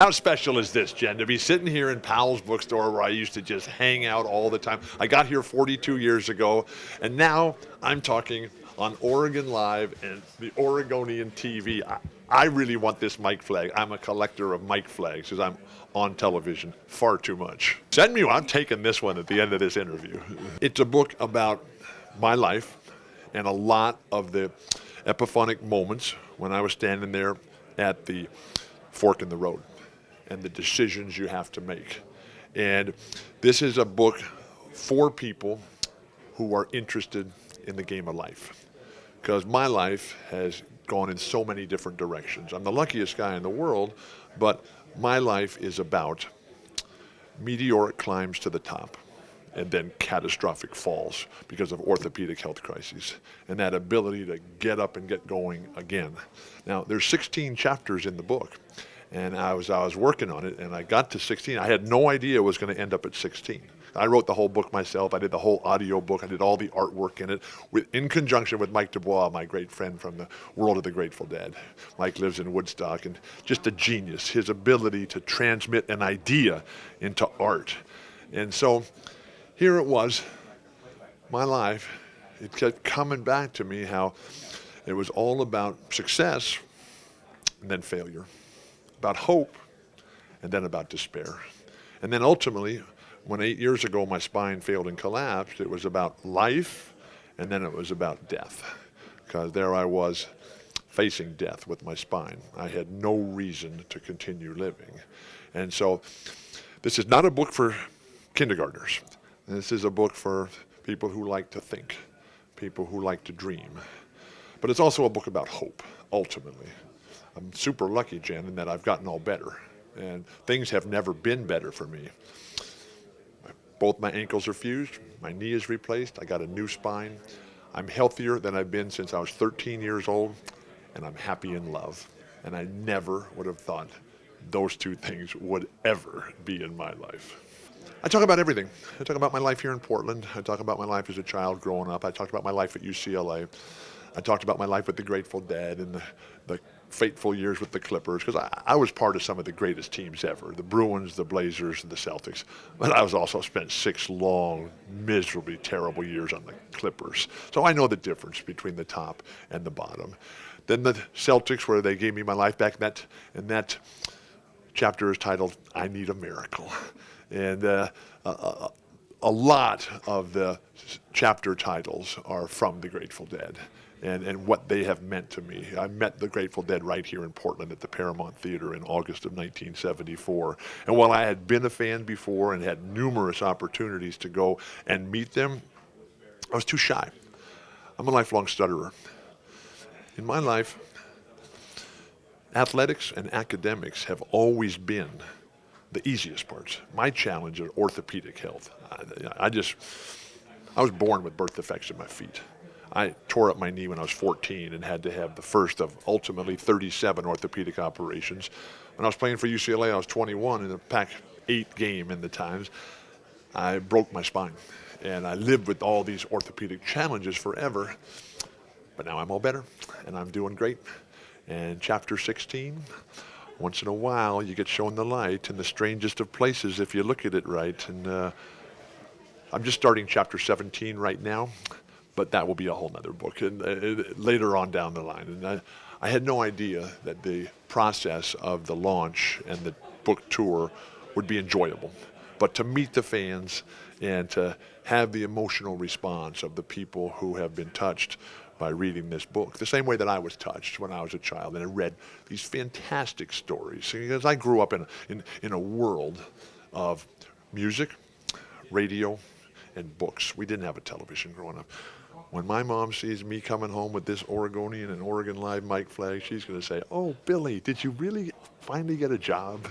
How special is this, Jen, to be sitting here in Powell's bookstore where I used to just hang out all the time? I got here 42 years ago, and now I'm talking on Oregon Live and the Oregonian TV. I really want this mic flag. I'm a collector of mic flags because I'm on television far too much. Send me one. I'm taking this one at the end of this interview. It's a book about my life and a lot of the epiphanic moments when I was standing there at the fork in the road and the decisions you have to make. And this is a book for people who are interested in the game of life. Because my life has gone in so many different directions. I'm the luckiest guy in the world, but my life is about meteoric climbs to the top and then catastrophic falls because of orthopedic health crises and that ability to get up and get going again. Now, there's 16 chapters in the book. And I was working on it, and I got to 16. I had no idea it was going to end up at 16. I wrote the whole book myself. I did the whole audio book. I did all the artwork in it, in conjunction with Mike Dubois, my great friend from the world of the Grateful Dead. Mike lives in Woodstock, and just a genius. His ability to transmit an idea into art. And so here it was, my life. It kept coming back to me how it was all about success and then failure, about hope, and then about despair. And then ultimately, when 8 years ago my spine failed and collapsed, it was about life, and then it was about death. Because there I was facing death with my spine. I had no reason to continue living. And so this is not a book for kindergartners. This is a book for people who like to think, people who like to dream. But it's also a book about hope, ultimately. I'm super lucky, Jen, in that I've gotten all better. And things have never been better for me. Both my ankles are fused. My knee is replaced. I got a new spine. I'm healthier than I've been since I was 13 years old. And I'm happy in love. And I never would have thought those two things would ever be in my life. I talk about everything. I talk about my life here in Portland. I talk about my life as a child growing up. I talked about my life at UCLA. I talked about my life with the Grateful Dead and the fateful years with the Clippers, because I was part of some of the greatest teams ever, the Bruins, the Blazers, and the Celtics. But I was also spent 6 long, miserably terrible years on the Clippers. So I know the difference between the top and the bottom. Then the Celtics, where they gave me my life back, and that chapter is titled, I Need a Miracle. And a lot of the chapter titles are from the Grateful Dead. And what they have meant to me. I met the Grateful Dead right here in Portland at the Paramount Theater in August of 1974. And while I had been a fan before and had numerous opportunities to go and meet them, I was too shy. I'm a lifelong stutterer. In my life, athletics and academics have always been the easiest parts. My challenge is orthopedic health. I was born with birth defects in my feet. I tore up my knee when I was 14 and had to have the first of ultimately 37 orthopedic operations. When I was playing for UCLA, I was 21 in a Pac-8 game in the Times. I broke my spine, and I lived with all these orthopedic challenges forever. But now I'm all better, and I'm doing great. And chapter 16, once in a while, you get shown the light in the strangest of places if you look at it right. And I'm just starting chapter 17 right now. But that will be a whole nother book and later on down the line. And I had no idea that the process of the launch and the book tour would be enjoyable. But to meet the fans and to have the emotional response of the people who have been touched by reading this book, the same way that I was touched when I was a child and I read these fantastic stories. Because I grew up in a world of music, radio, and books. We didn't have a television growing up. When my mom sees me coming home with this Oregonian and Oregon Live mic flag, she's going to say, "Oh, Billy, did you really finally get a job?"